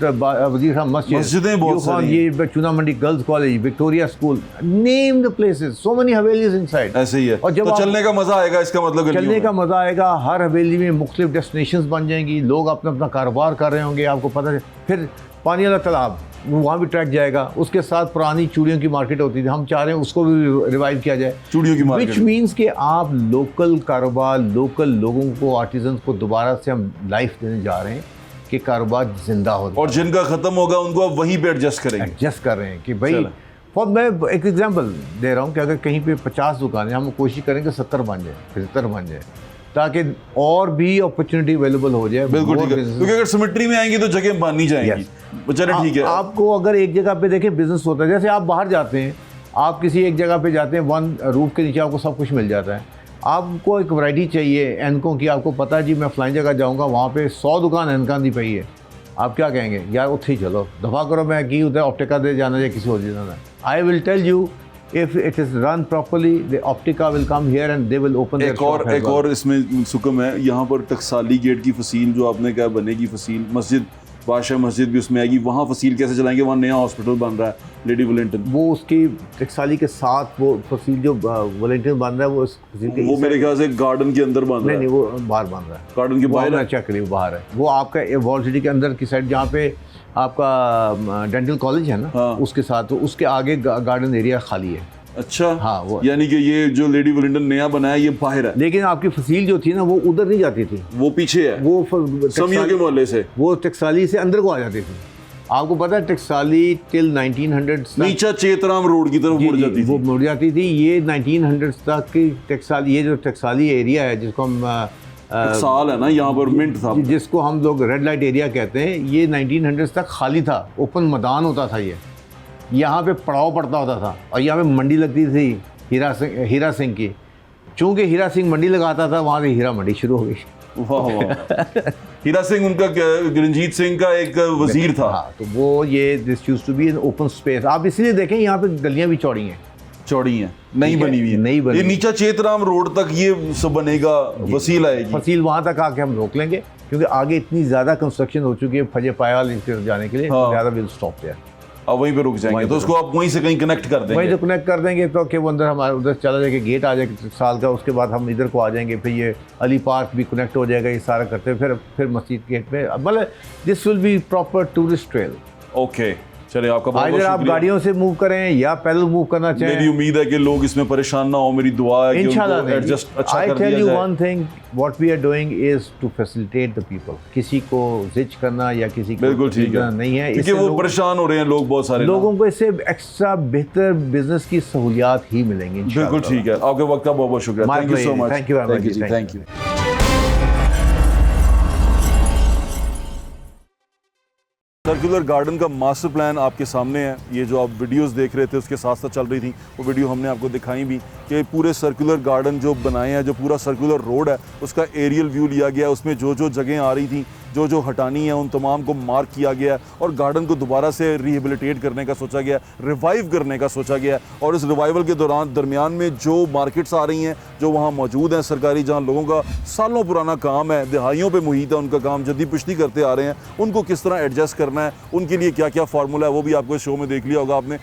Wazir Khan Masjid, मस्जिदें बहुत you got सारी ये Chuna Mandi girls college, Victoria school, name the places, so many havelis inside. ऐसे ही है। और जब तो आप- चलने का मजा आएगा, इसका मतलब चलने का मजा आएगा। हर हवेली में मुख्तलिफ डेस्टिनेशंस बन जाएंगी, लोग अपना अपना कारोबार कर रहे होंगे, आपको पता है। फिर पानी वाला तालाब, वहाँ भी ट्रैक जाएगा। उसके साथ पुरानी चूड़ियों की मार्केट होती थी, हम चाह रहे हैं उसको भी रिवाइव किया जाए, चूड़ियों की मार्केट। विच मीन्स कि आप लोकल कारोबार, लोकल लोगों को, आर्टिजन्स को दोबारा से हम लाइफ देने जा रहे हैं कि कारोबार जिंदा हो, और जिनका खत्म होगा उनको आप वहीं पे एडजस्ट करेंगे। एडजस्ट कर रहे हैं कि भाई चलो। और मैं एक एग्जांपल दे रहा हूँ कि अगर कहीं पे 50 दुकानें, हम कोशिश करेंगे 70 बन जाए, 75 बन जाए, ताकि और भी अपॉर्चुनिटी अवेलेबल हो जाए। बिल्कुल more ठीक है, business- क्योंकि अगर सिमेट्री में आएंगी तो जगह बांधनी जाएंगी। चलो ठीक है। आपको अगर एक जगह पे देखें बिजनेस होता है, जैसे आप बाहर जाते हैं, आप किसी एक जगह पे जाते हैं, वन रूफ के नीचे आपको सब कुछ मिल जाता है। आपको एक वैरायटी चाहिए एनकों की, आपको पता है जी मैं फलानी जगह जाऊंगा, वहाँ पे 100 दुकान एनकां दी पई है, आप क्या कहेंगे? यार उत्थे ही चलो, दफ़ा करो, मैं की उधर ऑप्टिका दे जाना या किसी और दे जाना। I will tell you, if it is run properly, the Optica will come here and they will open their shop as एक well. और इसमें सुकम है, यहाँ पर टकसाली गेट की फसील जो आपने कहा बनेगी, फसील मस्जिद, बादशाह मस्जिद भी उसमें आएगी। वहाँ फसील कैसे चलाएंगे? वहाँ नया हॉस्पिटल बन रहा है लेडी वॉलेंटिन, वो उसकी टकसाली के साथ वो फसील जो वॉलेंटियर बन रहा है, वो उस फसील के वो मेरे ख्याल से गार्डन के अंदर बन रहा नहीं है। वो बाहर बन रहा है, गार्डन के बाहर मैं चेक करी, वो बाहर है। वो आपका वॉल सिटी के अंदर की साइड जहाँ पे आपका डेंटल कॉलेज है ना, हाँ। उसके साथ, तो उसके आगे गार्डन एरिया खाली है। अच्छा, हाँ, वो यानी कि ये जो लेडी वॉलेंटिन नया बनाया ये बाहर है, लेकिन आपकी फसील जो थी ना वो उधर नहीं जाती थी, वो पीछे है, वो समियों के मोहल्ले से। वो टकसाली से अंदर को आ जाती थी। आपको पता है टकसाली टिल 1900 नीचा चेतराम रोड की तरफ मुड़ जाती वो थी। मुड़ जाती थी। ये 1900 तक की टकसाली, ये जो टकसाली एरिया है जिसको हम साल है ना, यहाँ पर मिंट था, जिसको हम लोग रेड लाइट एरिया कहते हैं, ये 1900 तक खाली था, ओपन मैदान होता था। ये यहाँ पे पड़ाव पड़ता होता था, और यहाँ पे मंडी लगती थी हीरा सिंह की। चूँकि हीरा सिंह मंडी लगाता था, वहाँ से हीरा मंडी शुरू हो गई। वाह वाह। हीरा सिंह उनका रंजीत सिंह का एक वजीर था। हाँ, तो वो ये this used to be an open space. आप इसलिए देखें यहाँ पे गलियाँ भी चौड़ी हैं, चौड़ी है, नहीं बनी हुई है, नहीं बनी। ये नीचा चेतराम रोड तक ये सब बनेगा, वसील आएगी। फसील वहाँ तक आके हम रोक लेंगे, क्योंकि आगे इतनी ज़्यादा कंस्ट्रक्शन हो चुकी है फजे पाया वाली तरफ जाने के लिए, हाँ। ज़्यादा विल स्टॉप देयर। अब वहीं पे रुक जाएंगे, तो उसको आप वहीं से कहीं कनेक्ट कर वहीं देंगे। तो कनेक्ट कर देंगे तो कि वो अंदर हमारे उधर चला जाएगा, गेट आ जाएगा साल का, उसके बाद हम इधर को आ जाएंगे, फिर ये अली पार्क भी कनेक्ट हो जाएगा, ये सारा करते हैं, फिर मस्जिद गेट में, मतलब this will B proper tourist trail. Okay, चलिए आपका बहुत बहुत अगर आप शुक्रिया। गाड़ियों से मूव करें या पैदल मूव करना मेरी चाहें, उम्मीद है कि लोग इसमें परेशान ना हो, मेरी दुआ है कि इंशाल्लाह उनको एडजस्ट अच्छा आई कर टेल दिया यू जाए। One thing, what we are doing is to facilitate the people. किसी को जिच करना या किसी को बिल्कुल ठीक करना है, नहीं है, क्योंकि इससे वो परेशान हो रहे हैं लोग बहुत सारे ना। लोगों को इससे एक्स्ट्रा बेहतर बिजनेस की सहूलियात ही मिलेंगी इंशाल्लाह। बिल्कुल ठीक है, आपके वक्त का बहुत बहुत शुक्रिया। My thank you so pleasure. Much. Thank you very much. जी, Thank thank you. You. Circular garden का मास्टर प्लान आपके सामने है। ये जो आप वीडियोस देख रहे थे उसके साथ साथ चल रही थी वो वीडियो हमने आपको दिखाई भी कि पूरे सर्कुलर गार्डन जो बनाए हैं, जो पूरा सर्कुलर रोड है उसका एरियल व्यू लिया गया है। उसमें जो जो जगह आ रही थी, जो जो हटानी है, उन तमाम को मार्क किया गया है और गार्डन को दोबारा से रिहेबिलिटेट करने का सोचा गया, रिवाइव करने का सोचा गया। और इस रिवाइवल के दरमियान में जो मार्केट्स आ रही हैं, जो वहाँ मौजूद हैं सरकारी, जहाँ लोगों का सालों पुराना काम है, दिहाइयों पे मुहित है उनका काम, जद्दी पुश्ती करते आ रहे हैं, उनको किस तरह एडजस्ट करना है, उनके लिए क्या क्या फार्मूला है, वो भी आपको इस शो में देख लिया होगा आपने।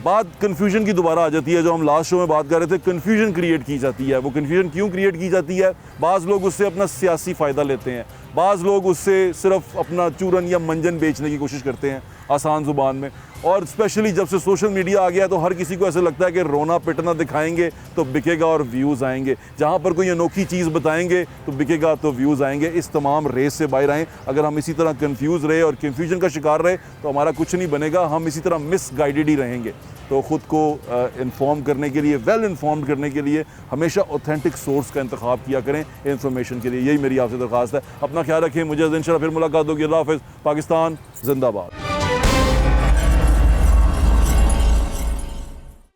बात कन्फ्यूजन की दोबारा आ जाती है, जो हम लास्ट शो में बात कर रहे थे, कन्फ्यूजन क्रिएट की जाती है। वो कन्फ्यूजन क्यों क्रिएट की जाती है? बाज़ लोग उससे अपना सियासी फ़ायदा लेते हैं, बाज़ लोग उससे सिर्फ अपना चूरन या मंजन बेचने की कोशिश करते हैं आसान ज़ुबान में। और स्पेशली जब से सोशल मीडिया आ गया तो हर किसी को ऐसा लगता है कि रोना पिटना दिखाएंगे तो बिकेगा और व्यूज़ आएंगे, जहाँ पर कोई अनोखी चीज़ बताएंगे तो बिकेगा तो व्यूज़ आएंगे। इस तमाम रेस से बाहर आएँ। अगर हम इसी तरह कन्फ्यूज़ रहे और कन्फ्यूजन का शिकार रहे तो हमारा कुछ नहीं बनेगा, हम इसी तरह मिसगाइडेड ही रहेंगे। तो ख़ुद को इन्फॉर्म करने के लिए, वेल इन्फॉर्म्ड करने के लिए हमेशा ऑथेंटिक सोर्स का इंतखाब किया करें इन्फॉर्मेशन के लिए। यही मेरी आपसे दरख्वास्त है। अपना ख्याल रखें, मुझे इंशाल्लाह फिर मुलाकात होगी। अल्लाह हाफ़िज़। पाकिस्तान जिंदाबाद।